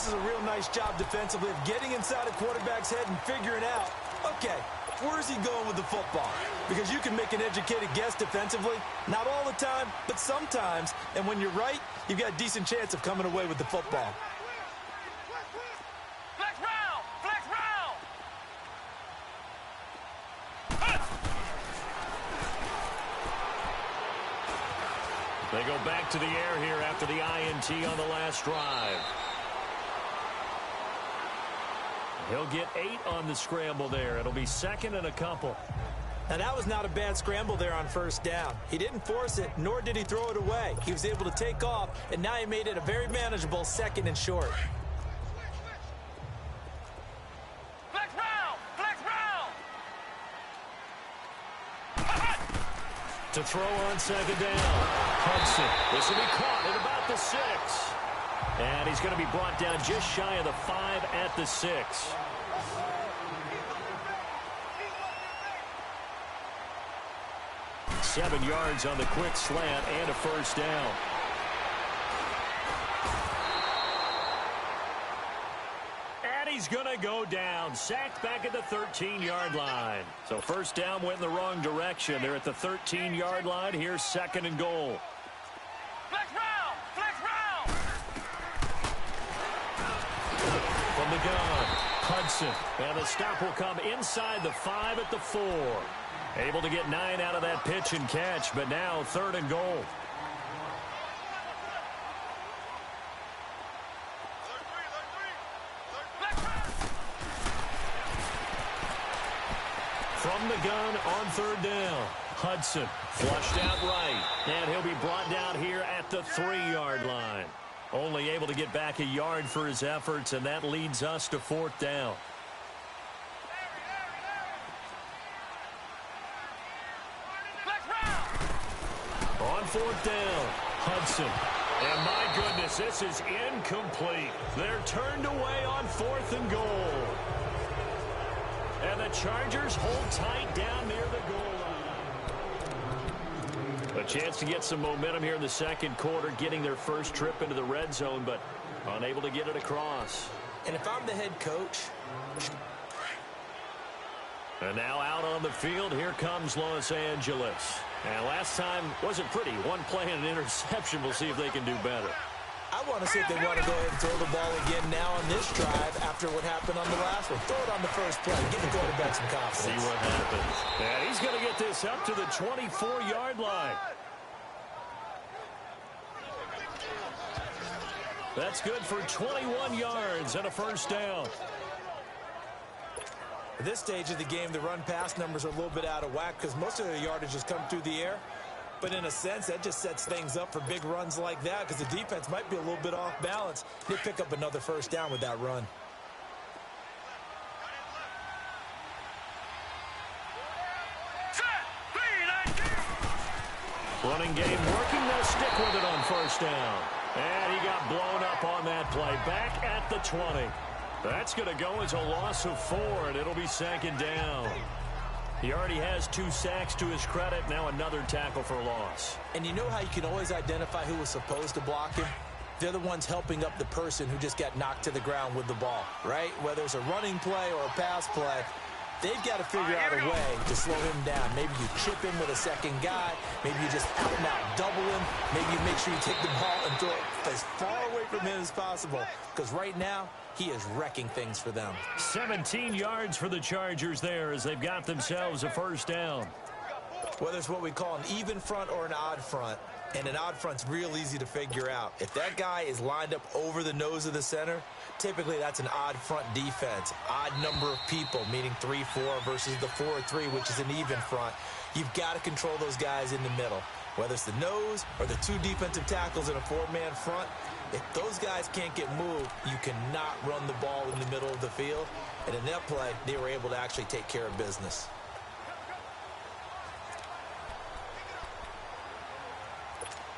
is a real nice job defensively of getting inside a quarterback's head and figuring out, okay, where's he going with the football? Because you can make an educated guess defensively. Not all the time, but sometimes. And when you're right, you've got a decent chance of coming away with the football. Flex round! Flex round! They go back to the air here after the INT on the last drive. He'll get 8 on the scramble there. It'll be second and a couple. Now, that was not a bad scramble there on first down. He didn't force it, nor did he throw it away. He was able to take off, and now he made it a very manageable second and short. Flex round! Flex round! To throw on second down. Hudson. This will be caught at about the 6. And he's going to be brought down just shy of the 5 at the 6. Seven yards on the quick slant and a first down. And he's going to go down. Sacked back at the 13-yard line. So first down went in the wrong direction. They're at the 13-yard line. Here's second and goal. Flex round! Flex round! From the gun, Hudson. And the stop will come inside the 5 at the 4. Able to get 9 out of that pitch and catch, but now third and goal. From the gun on third down, Hudson flushed out right, and he'll be brought down here at the 3-yard line. Only able to get back a yard for his efforts, and that leads us to fourth down. On fourth down, Hudson. And my goodness, this is incomplete. They're turned away on 4th and goal. And the Chargers hold tight down near the goal line. A chance to get some momentum here in the second quarter, getting their first trip into the red zone, but unable to get it across. And if I'm the head coach... And now out on the field, here comes Los Angeles. And last time wasn't pretty. One play and an interception. We'll see if they can do better. I want to see if they want to go ahead and throw the ball again now on this drive after what happened on the last one. Throw it on the first play. Give the quarterback some confidence. See what happens. And he's going to get this up to the 24-yard line. That's good for 21 yards and a first down. At this stage of the game, the run-pass numbers are a little bit out of whack because most of their yardage has come through the air. But in a sense, that just sets things up for big runs like that because the defense might be a little bit off balance. They pick up another first down with that run. Running game working. They'll stick with it on first down. And he got blown up on that play. Back at the 20. That's going to go as a loss of 4, and it'll be second down. He already has 2 sacks to his credit. Now another tackle for loss. And you know how you can always identify who was supposed to block him? They're the ones helping up the person who just got knocked to the ground with the ball, right? Whether it's a running play or a pass play, they've got to figure out a way to slow him down. Maybe you chip him with a second guy. Maybe you just out and out double him. Maybe you make sure you take the ball and throw it as far away from him as possible. Because right now, he is wrecking things for them. 17 yards for the Chargers there as they've got themselves a first down. Whether it's what we call an even front or an odd front, and an odd front's real easy to figure out. If that guy is lined up over the nose of the center, typically that's an odd front defense. Odd number of people, meaning 3-4 versus the 4-3, which is an even front. You've got to control those guys in the middle. Whether it's the nose or the 2 defensive tackles in a 4-man front, if those guys can't get moved, you cannot run the ball in the middle of the field. And in that play, they were able to actually take care of business.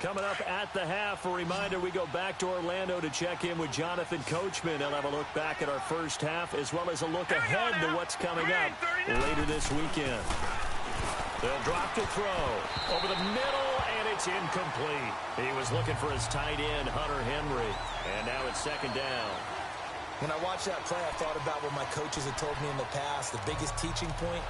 Coming up at the half, a reminder, we go back to Orlando to check in with Jonathan Coachman. They'll have a look back at our first half as well as a look ahead to what's coming up later this weekend. They'll drop to throw over the middle, and it's incomplete. He was looking for his tight end, Hunter Henry. And now it's second down. When I watched that play, I thought about what my coaches had told me in the past. The biggest teaching point,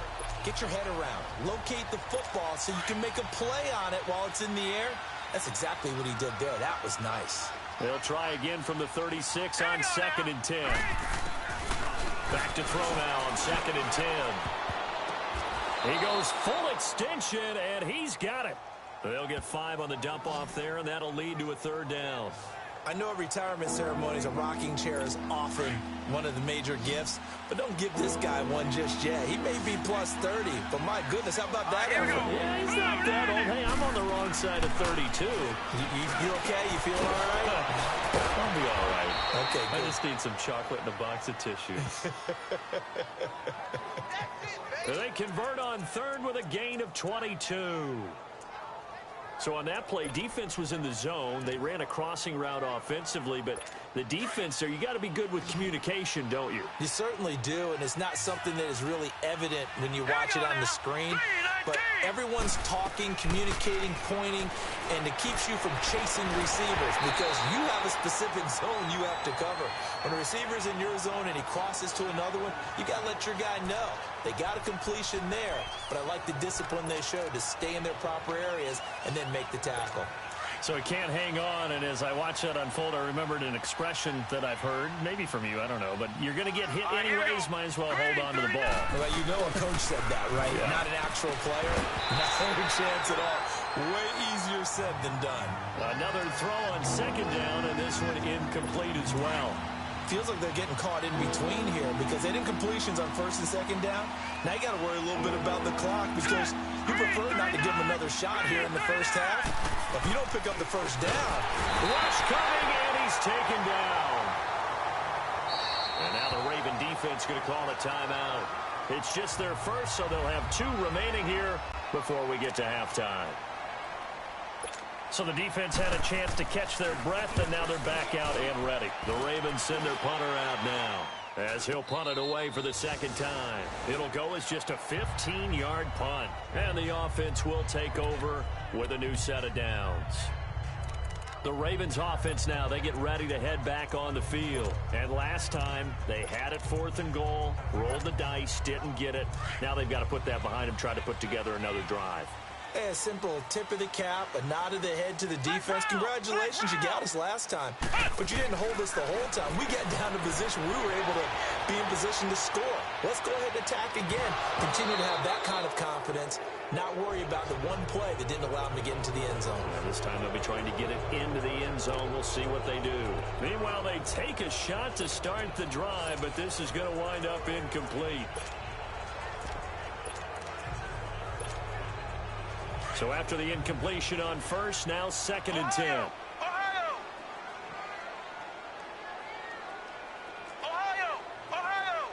get your head around. Locate the football so you can make a play on it while it's in the air. That's exactly what he did there. That was nice. They'll try again from the 36 on 2nd and 10. Back to throw now on 2nd and 10. He goes full extension, and he's got it. They'll get 5 on the dump off there, and that'll lead to a 3rd down. I know at retirement ceremonies, a rocking chair is often one of the major gifts, but don't give this guy one just yet. He may be plus 30, but my goodness, how about that effort? Yeah, he's not that old. Hey, I'm on the wrong side of 32. You okay? You feeling all right? I'll be all right. Okay, good. I just need some chocolate and a box of tissues. They convert on 3rd with a gain of 22. So on that play, defense was in the zone. They ran a crossing route offensively, but the defense there, you got to be good with communication, don't you? You certainly do, and it's not something that is really evident when you watch it on the screen. But everyone's talking, communicating, pointing, and it keeps you from chasing receivers because you have a specific zone you have to cover. When a receiver's in your zone and he crosses to another one, you got to let your guy know. They got a completion there, but I like the discipline they showed to stay in their proper areas and then make the tackle. So he can't hang on, and as I watch that unfold, I remembered an expression that I've heard, maybe from you, I don't know, but you're going to get hit anyways, might as well hold on to the ball. Well, you know a coach said that, right? Yeah. Not an actual player. Not a chance at all. Way easier said than done. Another throw on 2nd down, and this one incomplete as well. Feels like they're getting caught in between here because they didn't completions on 1st and 2nd down. Now you got to worry a little bit about the clock because you prefer not to give them another shot here in the first half. If you don't pick up the 1st down. Rush coming, and he's taken down. And now the Raven defense going to call a timeout. It's just their first, so they'll have 2 remaining here before we get to halftime. So the defense had a chance to catch their breath, and now they're back out and ready. The Ravens send their punter out now as he'll punt it away for the 2nd time. It'll go as just a 15-yard punt, and the offense will take over with a new set of downs. The Ravens offense now, they get ready to head back on the field. And last time, they had it 4th and goal, rolled the dice, didn't get it. Now they've got to put that behind them, try to put together another drive. Hey, a simple tip of the cap, a nod of the head to the defense. Congratulations, you got us last time. But you didn't hold us the whole time. We got down to position. We were able to be in position to score. Let's go ahead and attack again. Continue to have that kind of confidence. Not worry about the one play that didn't allow them to get into the end zone. And this time they'll be trying to get it into the end zone. We'll see what they do. Meanwhile, they take a shot to start the drive, but this is going to wind up incomplete. So after the incompletion on 1st, now 2nd and 10. Ohio! Ohio! Ohio!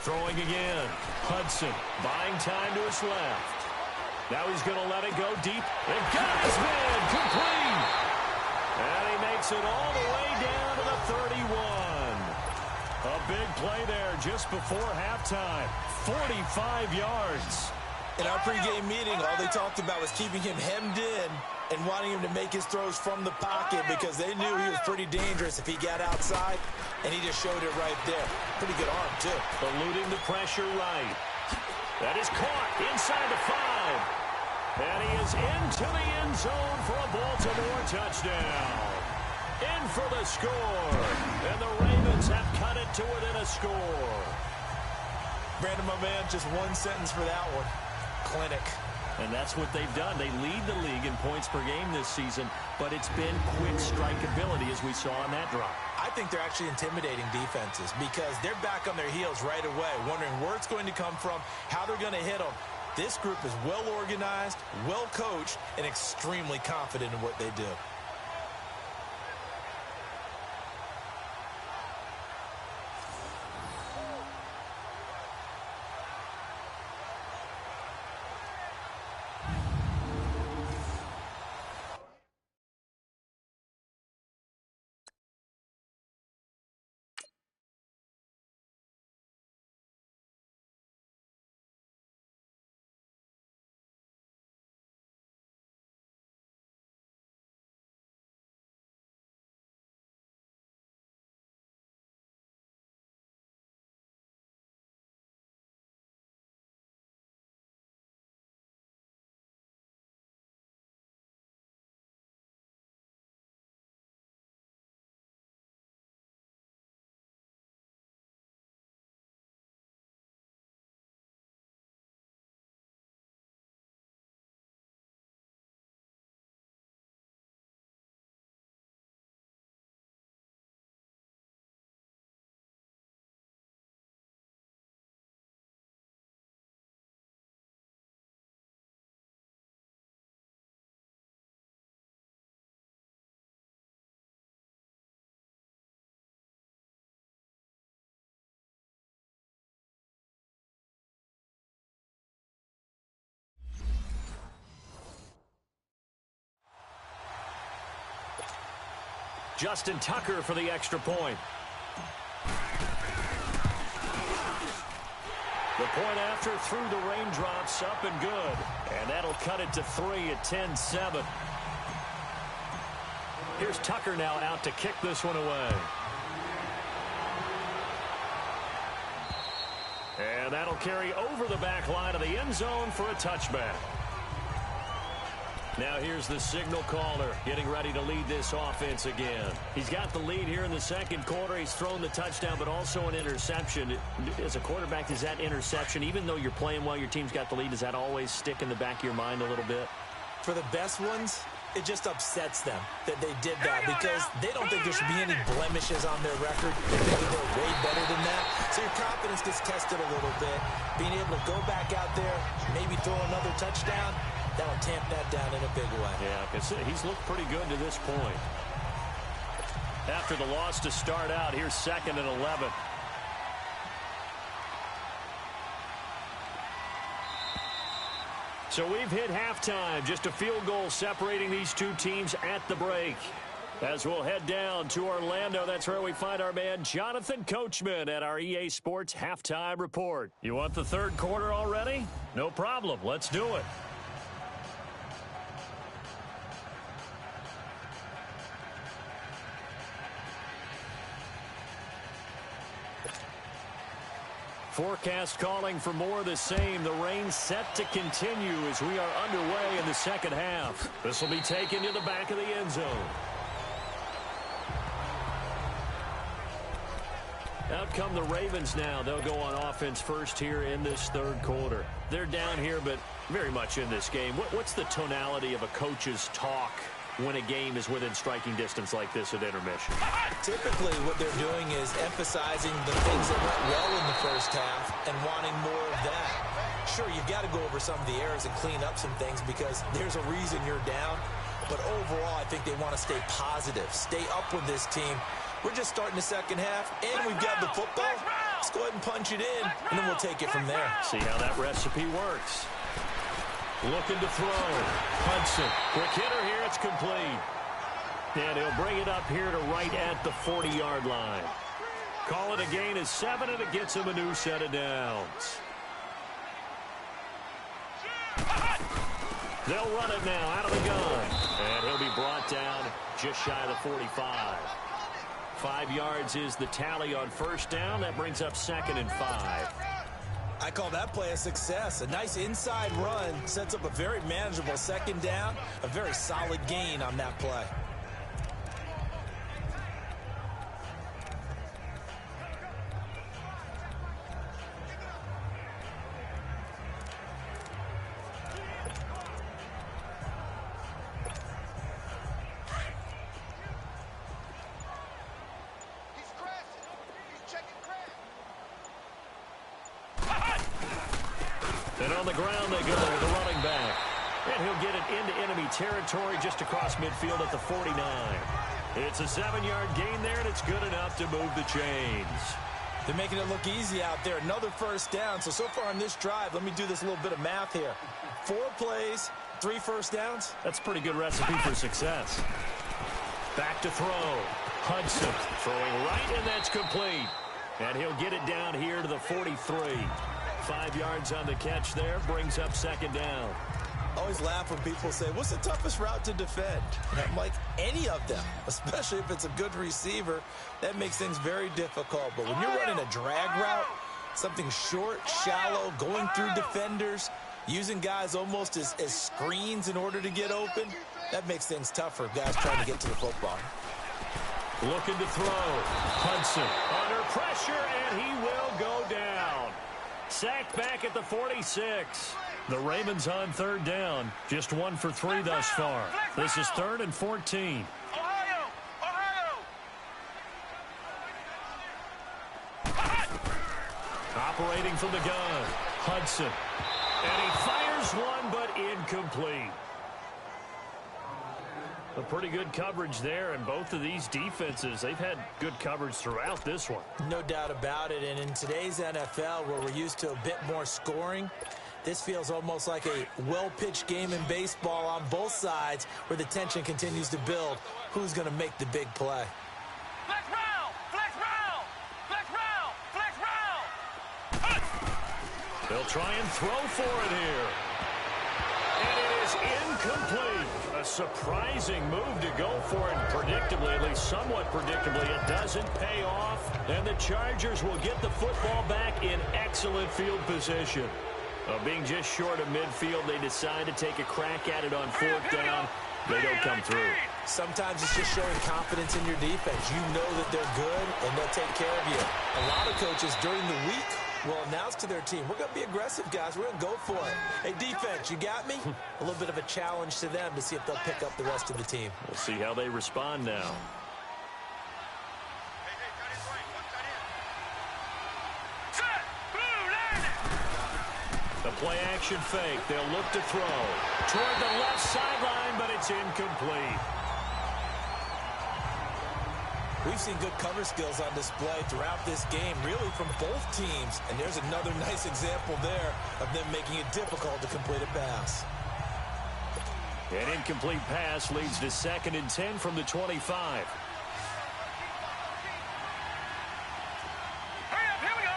Throwing again. Hudson buying time to his left. Now he's going to let it go deep. And got his man complete. And he makes it all the way down to the 31. A big play there just before halftime. 45 yards. In our pregame meeting, all they talked about was keeping him hemmed in and wanting him to make his throws from the pocket because they knew he was pretty dangerous if he got outside, and he just showed it right there. Pretty good arm, too. Eluding the pressure right. That is caught inside the 5. And he is into the end zone for a Baltimore touchdown. In for the score. And the Ravens have cut it to within a score. Brandon, my man, just one sentence for that one. Clinic. And that's what they've done. They lead the league in points per game this season, but it's been quick strikeability as we saw on that drive. I think they're actually intimidating defenses because they're back on their heels right away, wondering where it's going to come from, how they're going to hit them. This group is well organized, well coached, and extremely confident in what they do. Justin Tucker for the extra point. The point after through the raindrops, up and good. And that'll cut it to 3 at 10-7. Here's Tucker now out to kick this one away. And that'll carry over the back line of the end zone for a touchback. Now here's the signal caller getting ready to lead this offense again. He's got the lead here in the second quarter. He's thrown the touchdown, but also an interception. As a quarterback, does that interception, even though you're playing well, your team's got the lead, does that always stick in the back of your mind a little bit? For the best ones, it just upsets them that they did that because they don't think there should be any blemishes on their record. They think that they're way better than that. So your confidence gets tested a little bit. Being able to go back out there, maybe throw another touchdown, that'll tamp that down in a big way. Yeah, because he's looked pretty good to this point. After the loss to start out, here's 2nd and 11. So we've hit halftime. Just a field goal separating these two teams at the break. As we'll head down to Orlando, that's where we find our man Jonathan Coachman at our EA Sports Halftime Report. You want the third quarter already? No problem. Let's do it. Forecast calling for more of the same. The rain set to continue as we are underway in the second half. This will be taken to the back of the end zone. Out come the Ravens now. They'll go on offense first here in this third quarter. They're down here, but very much in this game. What's the tonality of a coach's talk when a game is within striking distance like this at intermission? Typically, what they're doing is emphasizing the things that went well in the first half and wanting more of that. Sure, you've got to go over some of the errors and clean up some things because there's a reason you're down. But overall, I think they want to stay positive, stay up with this team. We're just starting the second half, and we've got the football. Let's go ahead and punch it in, and then we'll take it from there. See how that recipe works. Looking to throw. Hudson. Quick hitter here. It's complete. And he'll bring it up here to right at the 40-yard line. Call it a gain of 7, and it gets him a new set of downs. They'll run it now out of the gun. And he'll be brought down just shy of the 45. 5 yards is the tally on first down. That brings up 2nd and 5. I call that play a success. A nice inside run sets up a very manageable second down. A very solid gain on that play. And on the ground they go, the running back. And he'll get it into enemy territory just across midfield at the 49. It's a 7-yard gain there, and it's good enough to move the chains. They're making it look easy out there. Another first down. So far on this drive, let me do this little bit of math here. 4 plays, 3 first downs. That's a pretty good recipe for success. Back to throw. Hudson throwing right, and that's complete. And he'll get it down here to the 43. 5 yards on the catch there, brings up 2nd down. I always laugh when people say, what's the toughest route to defend? And I'm like, any of them, especially if it's a good receiver. That makes things very difficult. But when you're running a drag route, something short, shallow, going through defenders, using guys almost as screens in order to get open, that makes things tougher, guys trying to get to the football. Looking to throw. Hudson under pressure, and he will go down. Sacked back at the 46. The Ravens on 3rd down. Just 1 for 3 thus far. This is 3rd and 14. Operating from the gun. Hudson. And he fires one, but incomplete. A pretty good coverage there, and both of these defenses, they've had good coverage throughout this one. No doubt about it, and in today's NFL, where we're used to a bit more scoring, This feels almost like a well-pitched game in baseball on both sides where the tension continues to build. Who's going to make the big play? Flex round! Flex round! Flex round! Flex round! They'll try and throw for it here. And it is incomplete. A surprising move to go for it. Predictably, at least somewhat predictably, it doesn't pay off. And the Chargers will get the football back in excellent field position. Being just short of midfield, they decide to take a crack at it on fourth down. They don't come through. Sometimes it's just showing confidence in your defense. You know that they're good, and they'll take care of you. A lot of coaches during the week will announce to their team, we're going to be aggressive, guys. We're going to go for it. Hey, defense, you got me? A little bit of a challenge to them to see if they'll pick up the rest of the team. We'll see how they respond now. Set! Blue landing! The play action fake. They'll look to throw toward the left sideline, but it's incomplete. We've seen good cover skills on display throughout this game, really from both teams. And there's another nice example there of them making it difficult to complete a pass. An incomplete pass leads to 2nd and 10 from the 25. Hurry up, here we go!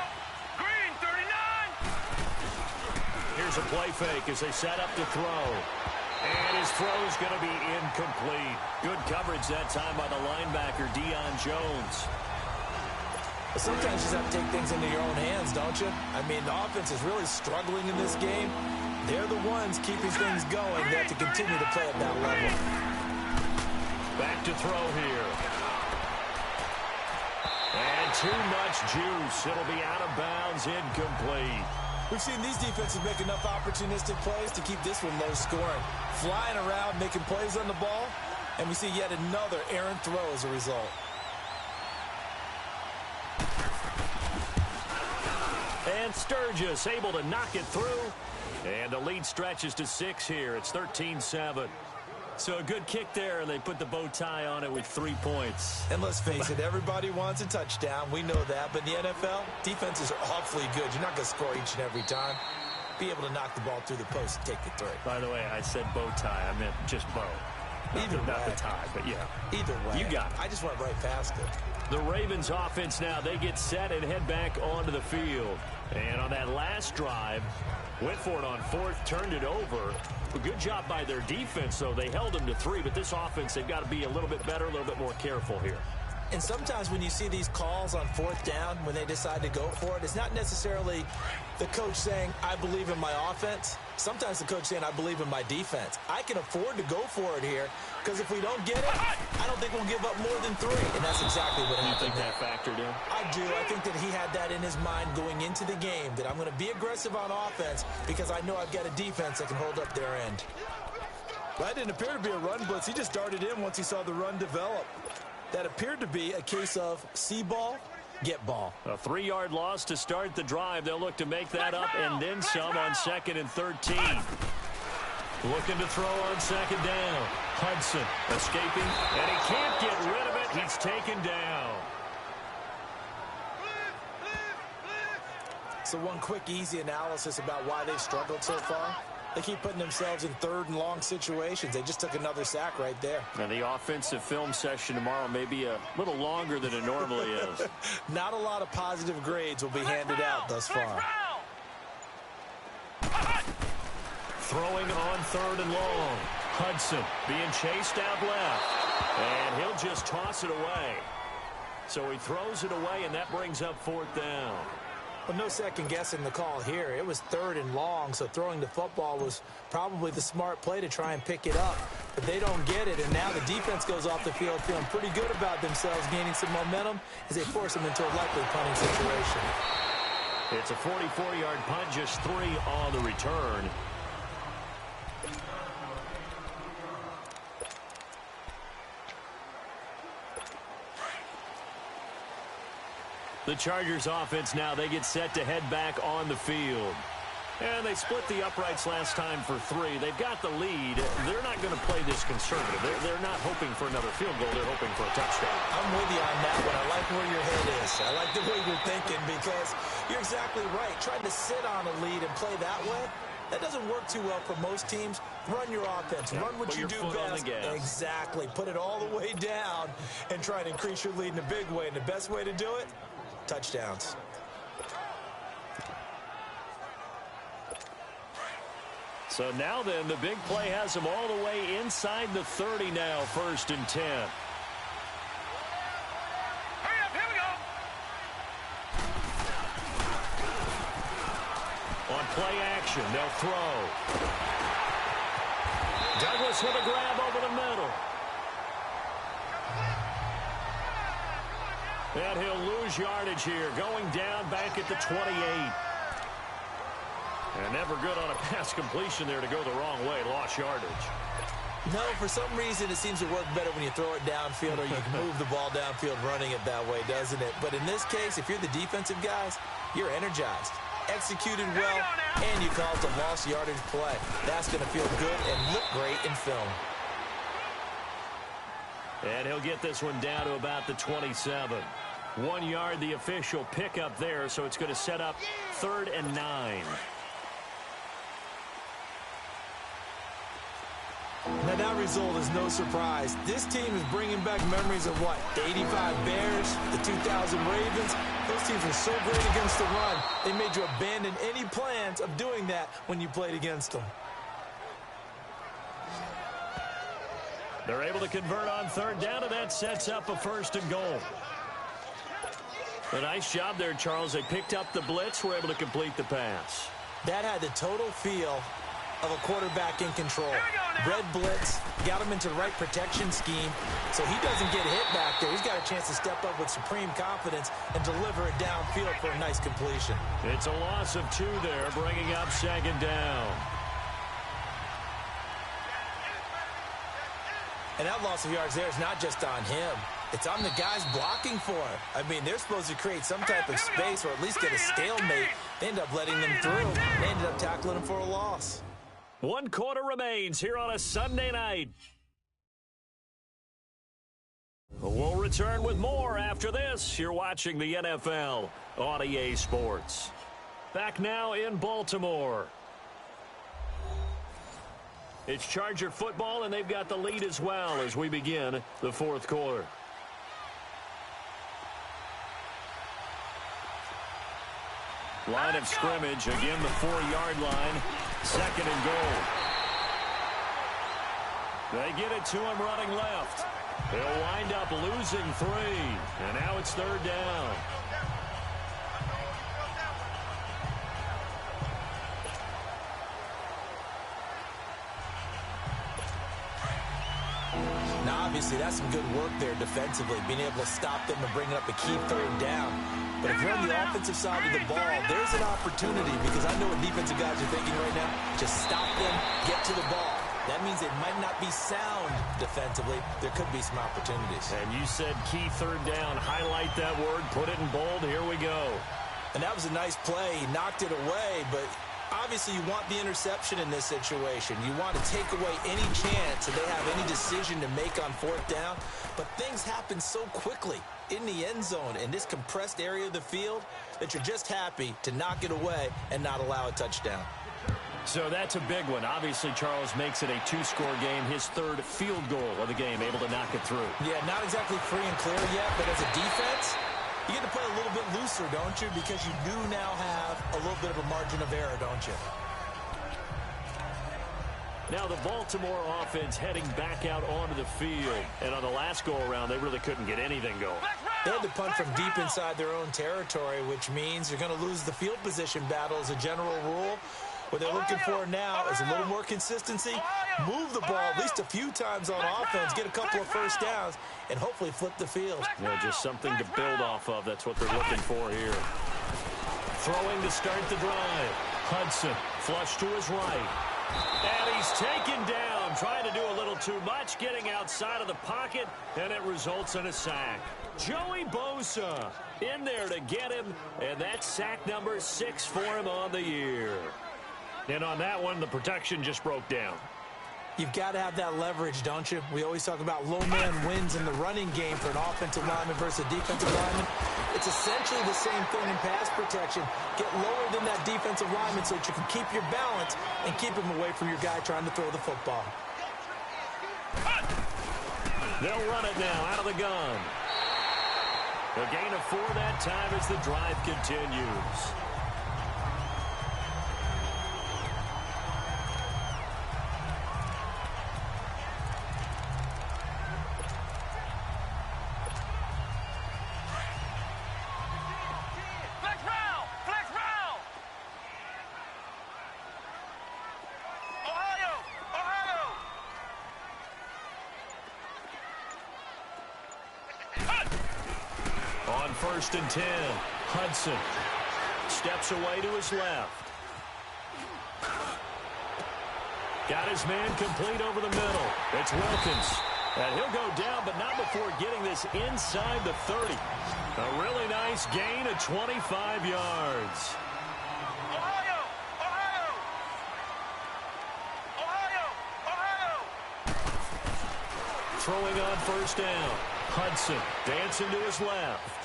Green, 39! Here's a play fake as they set up to throw. And his throw is going to be incomplete. Good coverage that time by the linebacker, Deion Jones. But sometimes you just have to take things into your own hands, don't you? I mean, the offense is really struggling in this game. They're the ones keeping things going. They have to continue to play at that level. Back to throw here. And too much juice. It'll be out of bounds, incomplete. We've seen these defenses make enough opportunistic plays to keep this one low scoring. Flying around, making plays on the ball, and we see yet another errant throw as a result. And Sturgis able to knock it through. And the lead stretches to 6 here. It's 13-7. So a good kick there, and they put the bow tie on it with 3 points. And let's face it, everybody wants a touchdown. We know that. But in the NFL, defenses are awfully good. You're not going to score each and every time. Be able to knock the ball through the post and take the three. By the way, I said bow tie. I meant just bow. Not the tie, but yeah. Either way. You got it. I just went right past it. The Ravens offense now, they get set and head back onto the field. And on that last drive, went for it on 4th, turned it over. A good job by their defense, though. They held them to 3, but this offense, they've got to be a little bit better, a little bit more careful here. And sometimes when you see these calls on 4th down, when they decide to go for it, it's not necessarily the coach saying, I believe in my offense. Sometimes the coach saying, I believe in my defense. I can afford to go for it here, because if we don't get it, I don't think we'll give up more than 3. And that's exactly what happened. You think that factored in? I do. I think that he had that in his mind going into the game, that I'm going to be aggressive on offense because I know I've got a defense that can hold up their end. That didn't appear to be a run blitz. He just darted in once he saw the run develop. That appeared to be a case of see ball, get ball. A 3-yard loss to start the drive. They'll look to make that up and then some on 2nd and 13. Looking to throw on 2nd down. Hudson escaping, and he can't get rid of it. He's taken down. So one quick, easy analysis about why they've struggled so far. They keep putting themselves in 3rd and long situations. They just took another sack right there. And the offensive film session tomorrow may be a little longer than it normally is. Not a lot of positive grades will be handed out thus far. Throwing on 3rd and long. Hudson being chased out left. And he'll just toss it away. So he throws it away, and that brings up 4th down. Well, no second guessing the call here. It was 3rd and long, so throwing the football was probably the smart play to try and pick it up. But they don't get it, and now the defense goes off the field feeling pretty good about themselves, gaining some momentum as they force them into a likely punting situation. It's a 44-yard punt, just 3 on the return. The Chargers offense now, they get set to head back on the field. And they split the uprights last time for 3. They've got the lead. They're not going to play this conservative. They're not hoping for another field goal. They're hoping for a touchdown. I'm with you on that one. I like where your head is. I like the way you're thinking because you're exactly right. Trying to sit on a lead and play that way, That doesn't work too well for most teams. Run your offense. Run what you do best. Exactly. Put it all the way down and try and increase your lead in a big way. And the best way to do it, touchdowns. So now then, the big play has them all the way inside the 30 now, 1st and 10. Hurry up, here we go. On play action, they'll throw. Douglas with a grab over the middle. And he'll lose yardage here, going down back at the 28. And never good on a pass completion there to go the wrong way. Lost yardage. No, for some reason it seems to work better when you throw it downfield or you can move the ball downfield running it that way, doesn't it? But in this case, if you're the defensive guys, you're energized, executed well, and you call it a lost yardage play. That's going to feel good and look great in film. And he'll get this one down to about the 27. 1 yard, the official pickup there, so it's going to set up 3rd and 9. Now, that result is no surprise. This team is bringing back memories of what? The 85 Bears, the 2000 Ravens. Those teams were so great against the run, they made you abandon any plans of doing that when you played against them. They're able to convert on 3rd down, and that sets up a 1st and goal. A nice job there, Charles. They picked up the blitz, were able to complete the pass. That had the total feel of a quarterback in control. Red blitz, got him into the right protection scheme, so he doesn't get hit back there. He's got a chance to step up with supreme confidence and deliver it downfield for a nice completion. It's a loss of 2 there, bringing up 2nd down. And that loss of yards there is not just on him. It's on the guys blocking for him. I mean, they're supposed to create some type of space or at least get a stalemate. They end up letting them through. They ended up tackling him for a loss. 1 quarter remains here on a Sunday night. We'll return with more after this. You're watching the NFL on EA Sports. Back now in Baltimore. It's Charger football, and they've got the lead as well as we begin the 4th quarter. Line of scrimmage, again the 4-yard line. 2nd and goal. They get it to him running left. They'll wind up losing 3. And now it's 3rd down. Now, obviously, that's some good work there defensively, being able to stop them and bring up a key 3rd down. But if you're on the offensive side of the ball, there's an opportunity, because I know what defensive guys are thinking right now. Just stop them, get to the ball. That means it might not be sound defensively. There could be some opportunities. And you said key 3rd down. Highlight that word. Put it in bold. Here we go. And that was a nice play. He knocked it away, but obviously you want the interception in this situation. You want to take away any chance that they have any decision to make on 4th down. But things happen so quickly in the end zone in this compressed area of the field that you're just happy to knock it away and not allow a touchdown. So that's a big one. Obviously, Charles makes it a 2-score game. His 3rd field goal of the game, able to knock it through. Yeah, not exactly free and clear yet, but as a defense, you get to play a little bit looser, don't you? Because you do now have a little bit of a margin of error, don't you? Now the Baltimore offense heading back out onto the field. And on the last go-around, they really couldn't get anything going. They had to punt from deep inside their own territory, which means you're going to lose the field position battle as a general rule. What they're looking for now is a little more consistency, move the ball at least a few times on offense, get a couple of 1st downs, and hopefully flip the field. Yeah, just something to build off of. That's what they're looking for here. Throwing to start the drive. Hudson, flush to his right. And he's taken down, trying to do a little too much, getting outside of the pocket, and it results in a sack. Joey Bosa in there to get him, and that's sack number 6 for him on the year. And on that one, the protection just broke down. You've got to have that leverage, don't you? We always talk about low man wins in the running game for an offensive lineman versus a defensive lineman. It's essentially the same thing in pass protection. Get lower than that defensive lineman so that you can keep your balance and keep him away from your guy trying to throw the football. They'll run it now out of the gun. A gain of 4 that time as the drive continues. On 1st and 10, Hudson steps away to his left. Got his man complete over the middle. It's Wilkins. And he'll go down, but not before getting this inside the 30. A really nice gain of 25 yards. Ohio! Ohio! Ohio! Ohio! Throwing on 1st down. Hudson dancing to his left.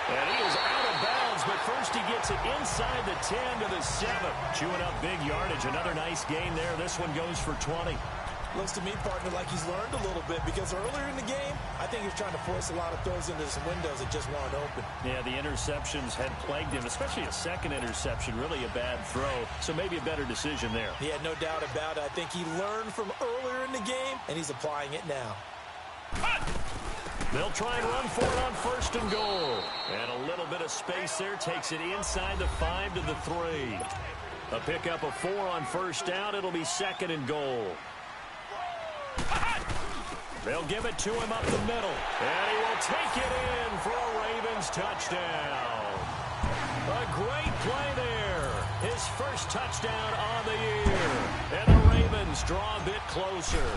And he is out of bounds, but first he gets it inside the 10 to the 7. Chewing up big yardage. Another nice gain there. This one goes for 20. Looks to me, partner, like he's learned a little bit because earlier in the game, I think he was trying to force a lot of throws into some windows that just weren't open. Yeah, the interceptions had plagued him, especially a second interception, really a bad throw. So maybe a better decision there. Yeah, no doubt about it. I think he learned from earlier in the game, and he's applying it now. They'll try and run for it on 1st and goal. And a little bit of space there takes it inside the 5 to the 3. A pickup of 4 on 1st down. It'll be 2nd and goal. They'll give it to him up the middle. And he will take it in for a Ravens touchdown. A great play there. His first touchdown on the year. And the Ravens draw a bit closer.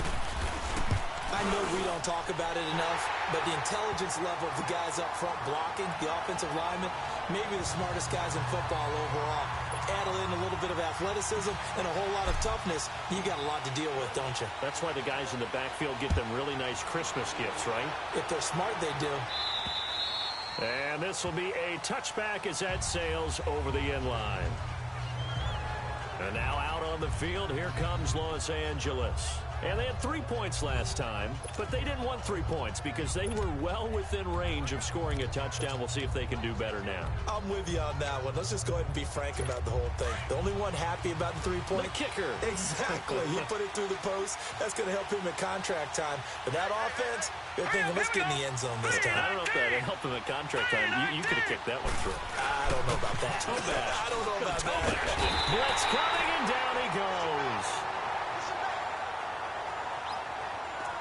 I know we don't talk about it enough, but the intelligence level of the guys up front blocking, the offensive linemen, maybe the smartest guys in football overall. Add in a little bit of athleticism and a whole lot of toughness, you got a lot to deal with, don't you? That's why the guys in the backfield get them really nice Christmas gifts, right? If they're smart, they do. And this will be a touchback as that sails over the end line. And now out on the field, here comes Los Angeles. And they had 3 points last time, but they didn't want 3 points because they were well within range of scoring a touchdown. We'll see if they can do better now. I'm with you on that one. Let's just go ahead and be frank about the whole thing. The only one happy about the 3-point. The kicker. Exactly. He put it through the post. That's going to help him at contract time. But that offense, they're thinking, let's get in the end zone this time. I don't know if that helped him at contract time. You could have kicked that one through. I don't know about that. I don't know about that. Blitz coming, and down he goes.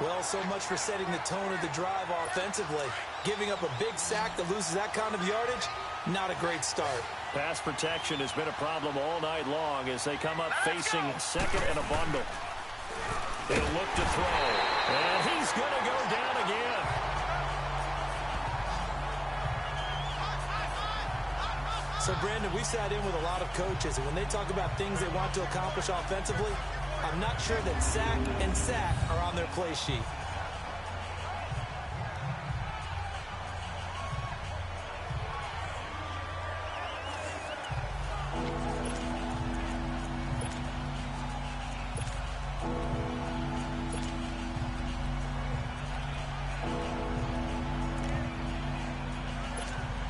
Well, so much for setting the tone of the drive offensively. Giving up a big sack that loses that kind of yardage, not a great start. Pass protection has been a problem all night long as they come up facing 2nd and a bundle. They'll look to throw, and he's going to go down again. So, Brandon, we sat in with a lot of coaches, and when they talk about things they want to accomplish offensively, I'm not sure that sack and sack are on their play sheet.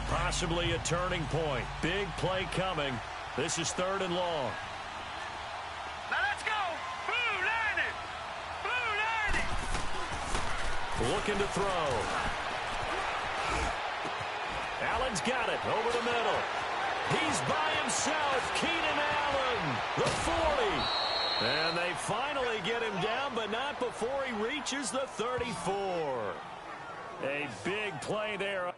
Possibly a turning point. Big play coming. This is 3rd and long. Now let's go! Blue 90! Blue 90! Looking to throw. Allen's got it over the middle. He's by himself. Keenan Allen, the 40. And they finally get him down, but not before he reaches the 34. A big play there.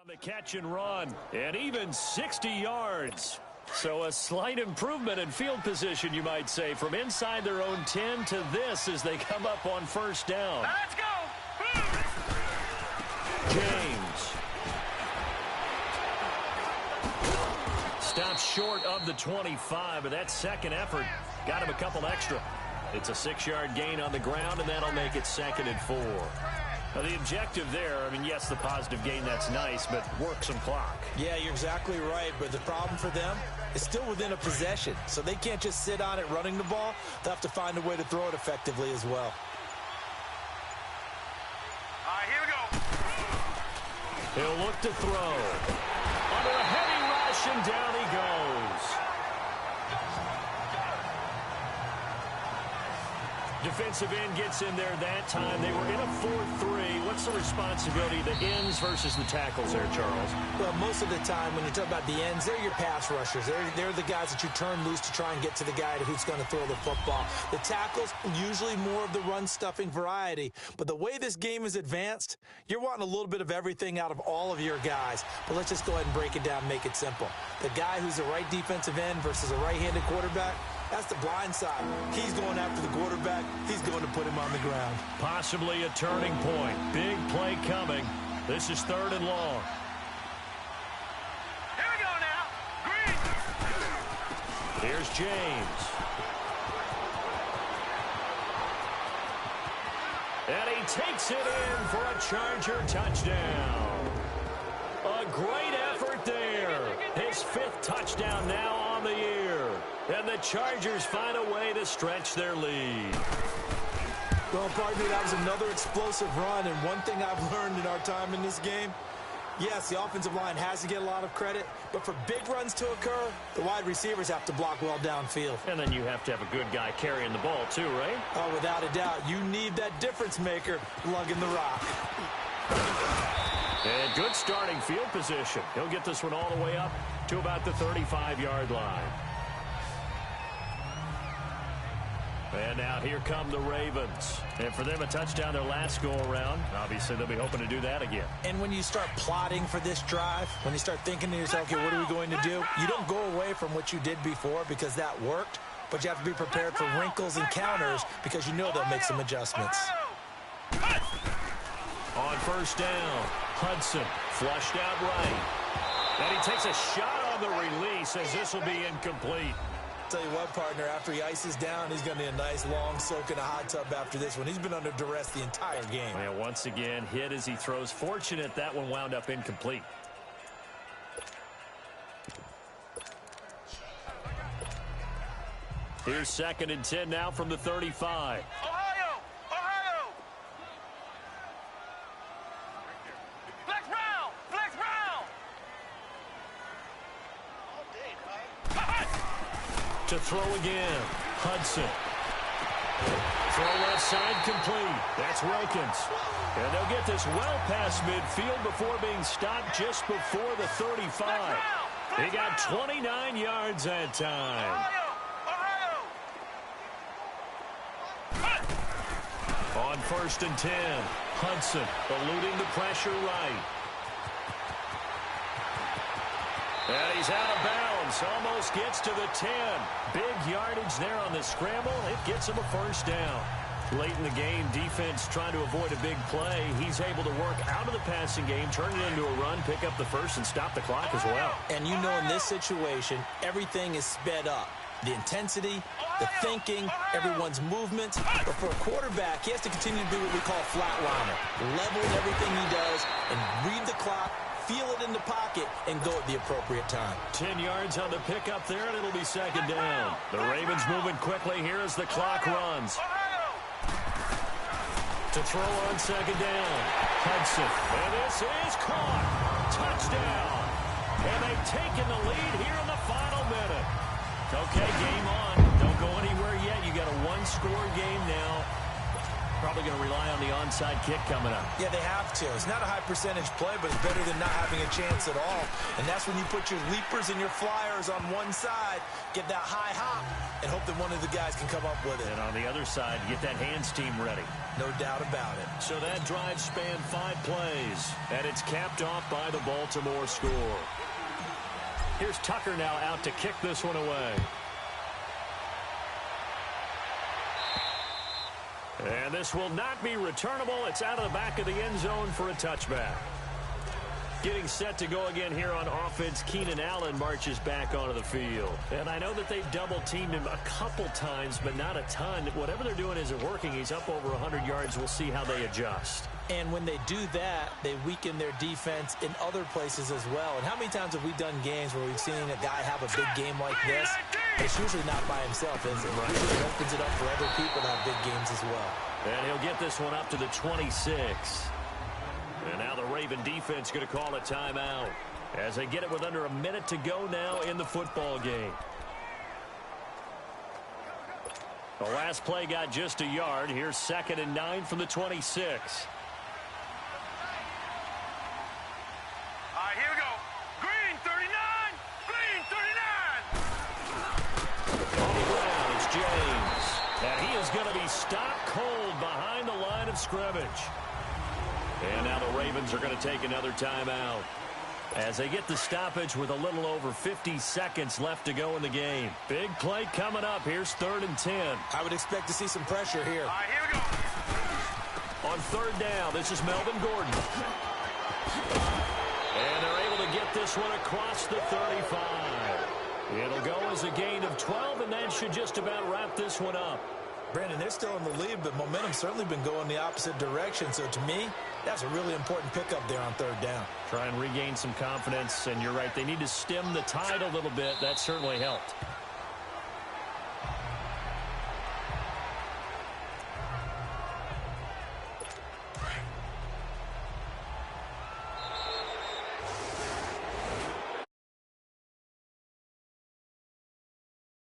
The catch and run, and even 60 yards. So a slight improvement in field position, you might say, from inside their own 10 to this as they come up on first down. Now let's go. James. Stops short of the 25, but that second effort got him a couple extra. It's a 6-yard gain on the ground, and that'll make it 2nd and 4. Now, the objective there, I mean, yes, the positive gain, that's nice, but work some clock. Yeah, you're exactly right, but the problem for them is still within a possession, so they can't just sit on it running the ball. They'll have to find a way to throw it effectively as well. All right, here we go. He'll look to throw. Under a heavy rush, and down he goes. Defensive end gets in there that time. They were in a 4-3. What's the responsibility of the ends versus the tackles there, Charles? Well, most of the time when you talk about the ends, they're your pass rushers. They're the guys that you turn loose to try and get to the guy who's going to throw the football. The tackles, usually more of the run-stuffing variety. But the way this game is advanced, you're wanting a little bit of everything out of all of your guys. But let's just go ahead and break it down and make it simple. The guy who's a right defensive end versus a right-handed quarterback, that's the blind side. He's going after the quarterback. He's going to put him on the ground. Possibly a turning point. Big play coming. This is 3rd and long. Here we go now. Green. Here's James. And he takes it in for a Charger touchdown. A great effort there. His 5th touchdown now on the year. And the Chargers find a way to stretch their lead. Well, pardon me, that was another explosive run. And one thing I've learned in our time in this game, yes, the offensive line has to get a lot of credit, but for big runs to occur, the wide receivers have to block well downfield. And then you have to have a good guy carrying the ball too, right? Oh, without a doubt. You need that difference maker lugging the rock. And good starting field position. He'll get this one all the way up to about the 35-yard line. And now here come the Ravens. And for them, a touchdown their last go-around. Obviously, they'll be hoping to do that again. And when you start plotting for this drive, when you start thinking to yourself, okay, what are we going to do? You don't go away from what you did before because that worked, but you have to be prepared for wrinkles and counters because you know they'll make some adjustments. On first down, Hudson flushed out right. And he takes a shot on the release as this will be incomplete. Tell you what, partner, after he ices down, he's going to need a nice long soak in a hot tub after this one. He's been under duress the entire game. Yeah, once again, hit as he throws. Fortunate that one wound up incomplete. Here's 2nd and 10 now from the 35. Ohio! Ohio! Flex Brown! Flex Brown! To throw again. Hudson. Throw left side complete. That's Wilkins. And they'll get this well past midfield before being stopped just before the 35. He got 29 yards that time. On first and 10, Hudson eluding the pressure right. And he's out of bounds. Almost gets to the 10. Big yardage there on the scramble. It gets him a first down. Late in the game, defense trying to avoid a big play. He's able to work out of the passing game, turn it into a run, pick up the first, and stop the clock as well. And you know in this situation, everything is sped up. The intensity, the thinking, everyone's movements. But for a quarterback, he has to continue to do what we call flatliner. Level everything he does and read the clock, feel it in the pocket, and go at the appropriate time. 10 yards on the pickup there, and it'll be 2nd down. The Ravens moving quickly here as the clock runs. To throw on 2nd down, Hudson. And this is caught. Touchdown. And they've taken the lead here in the final minute. Okay, game on. Don't go anywhere yet. You got a one-score game now. Probably going to rely on the onside kick coming up. Yeah, they have to. It's not a high percentage play, but it's better than not having a chance at all. And that's when you put your leapers and your flyers on one side, get that high hop, and hope that one of the guys can come up with it. And on the other side, get that hands team ready. No doubt about it. So that drive spanned 5 plays, and it's capped off by the Baltimore score. Here's Tucker now out to kick this one away. And this will not be returnable. It's out of the back of the end zone for a touchback. Getting set to go again here on offense, Keenan Allen marches back onto the field. And I know that they've double-teamed him a couple times, but not a ton. Whatever they're doing isn't working. He's up over 100 yards. We'll see how they adjust. And when they do that, they weaken their defense in other places as well. And how many times have we done games where we've seen a guy have a big game like this? It's usually not by himself, is it? Right. Usually it opens it up for other people to have big games as well. And he'll get this one up to the 26. And now the Raven defense going to call a timeout as they get it with under a minute to go now in the football game. The last play got just a yard. Here's 2nd and 9 from the 26. All right, here we go. Green 39. Green 39. On the ground, it's James. And he is going to be stopped cold behind the line of scrimmage. And now the Ravens are going to take another timeout as they get the stoppage with a little over 50 seconds left to go in the game. Big play coming up. Here's 3rd and 10. I would expect to see some pressure here. All right, here we go. On 3rd down, this is Melvin Gordon. And they're able to get this one across the 35. It'll go as a gain of 12, and that should just about wrap this one up. Brandon, they're still in the lead, but momentum's certainly been going the opposite direction. So to me, that's a really important pickup there on 3rd down. Try and regain some confidence, and you're right, they need to stem the tide a little bit. That certainly helped.